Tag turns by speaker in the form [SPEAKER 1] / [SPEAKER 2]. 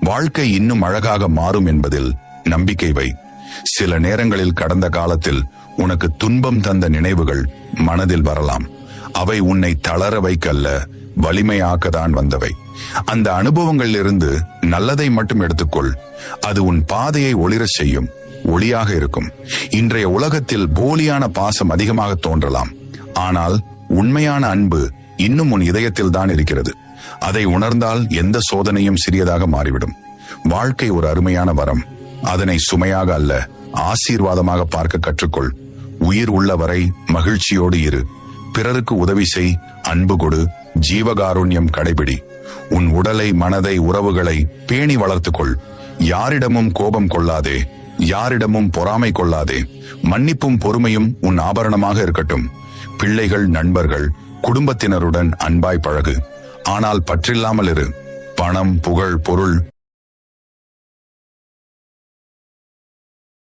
[SPEAKER 1] வாழ்க்கை இன்னும் அழகாக மாறும் என்பதில் நம்பிக்கை வை. சில நேரங்களில் கடந்த காலத்தில் உனக்கு துன்பம் தந்த நினைவுகள் மனதில் வரலாம். அவை உன்னை தளர வைக்கல்ல, வலிமையாக்கத்தான் வந்தவை. அந்த அனுபவங்களிலிருந்து நல்லதை மட்டும் எடுத்துக்கொள். அது உன் பாதையை ஒளிரச் செய்யும் ஒளியாக இருக்கும். இன்றைய உலகத்தில் போலியான பாசம் அதிகமாக தோன்றலாம், ஆனால் உண்மையான அன்பு இன்னும் உன் இதயத்தில் தான் இருக்கிறது. அதை உணர்ந்தால் எந்த சோதனையும் சிறியதாக மாறிவிடும். வாழ்க்கை ஒரு அருமையான வரம். அதனை சுமையாக அல்ல, ஆசீர்வாதமாக பார்க்க கற்றுக்கொள். உயிர் உள்ளவரை மகிழ்ச்சியோடு இரு. பிறருக்கு உதவி செய், அன்பு கொடு, ஜீவகாருண்யம் கடைபிடி. உன் உடலை, மனதை, உறவுகளை பேணி வளர்த்துக்கொள். யாரிடமும் கோபம் கொள்ளாதே, யாரிடமும் பொறாமை கொள்ளாதே. மன்னிப்பும் பொறுமையும் உன் ஆபரணமாக இருக்கட்டும். பிள்ளைகள், நண்பர்கள், குடும்பத்தினருடன் அன்பாய் பழகு. ஆனால் பற்றில்லாமல் இரு. பணம், புகழ், பொருள்